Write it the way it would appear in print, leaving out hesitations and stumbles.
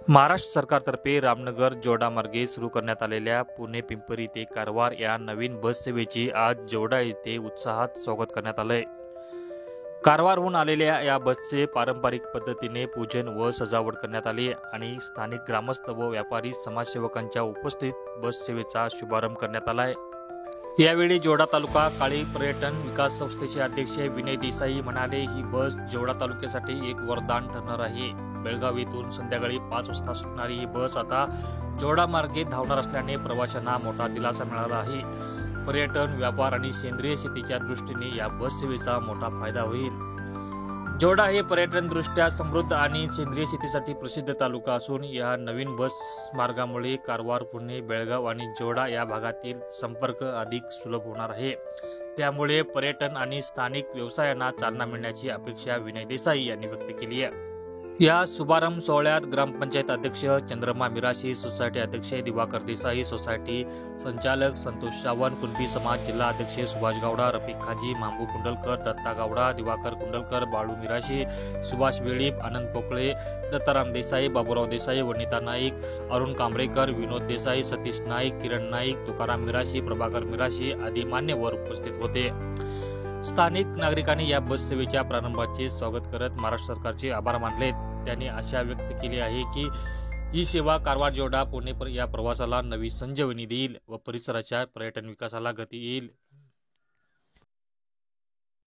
महाराष्ट्र सरकारतर्फे रामनगर जोडा मार्गे सुरू करण्यात आलेल्या पुणे पिंपरी ते कारवार या नवीन बस सेवेची आज जोडा येथे उत्साहात स्वागत करण्यात आले। कारवारहून आलेल्या या बसचे पारंपरिक पद्धतीने पूजन व सजावट करण्यात आली आणि स्थानिक ग्रामस्थ व व्यापारी समाजसेवकांच्या उपस्थित बस सेवेचा शुभारंभ करण्यात आला। यावेळी जोडा तालुका काळी पर्यटन विकास संस्थेचे अध्यक्ष विनय देसाई म्हणाले, ही बस जोडा तालुक्यासाठी एक वरदान ठरणार आहे। बेळगाव येथून संध्याकाळी 5 वाजता सुटणारी ही बस आता जोडा मार्गे धावणार असल्याने प्रवाशांना मोठा दिलासा मिळाला आहे। पर्यटन, व्यापार आणि सेंद्रिय शेतीच्या दृष्टीने या बस सेवेचा मोठा फायदा होईल। जोडा हे पर्यटन दृष्ट्या समृद्ध आणि सेंद्रिय शेतीसाठी प्रसिद्ध तालुका असून या नवीन बस मार्गामुळे कारवार, पुणे, बेळगाव आणि जोडा या भागातील संपर्क अधिक सुलभ होणार आहे। त्यामुळे पर्यटन आणि स्थानिक व्यवसायांना चालना मिळण्याची अपेक्षा विनय देसाई यांनी व्यक्त केली आहे। या शुभारंभ सोहळ्यात ग्रामपंचायत अध्यक्ष चंद्रमा मिराशी, सोसायटी अध्यक्ष दिवाकर देसाई, सोसायटी संचालक संतोष सावंत, कुणबी समाज जिल्हा अध्यक्ष सुभाष गावडा, रफिक खाजी, मांबू कुंडलकर, दत्ता गावडा, दिवाकर कुंडलकर, बाळू मिराशी, सुभाष वेळीप, आनंद पोकळे, दत्ताराम देसाई, बाबूराव देसाई, वनिता नाईक, अरुण कांबरेकर, विनोद देसाई, सतीश नाईक, किरण नाईक, तुकाराम मिराशी, प्रभाकर मिराशी आदी मान्यवर उपस्थित होते। स्थानिक नागरिकांनी या बस सेवेच्या प्रारंभाचे स्वागत करत महाराष्ट्र सरकारचे आभार मानले। त्यांनी आशा व्यक्त केली आहे की ही सेवा कारवार, जोडा, पुणे या प्रवासाला नवी संजीवनी देईल व परिसराच्या पर्यटन विकासाला गती येईल।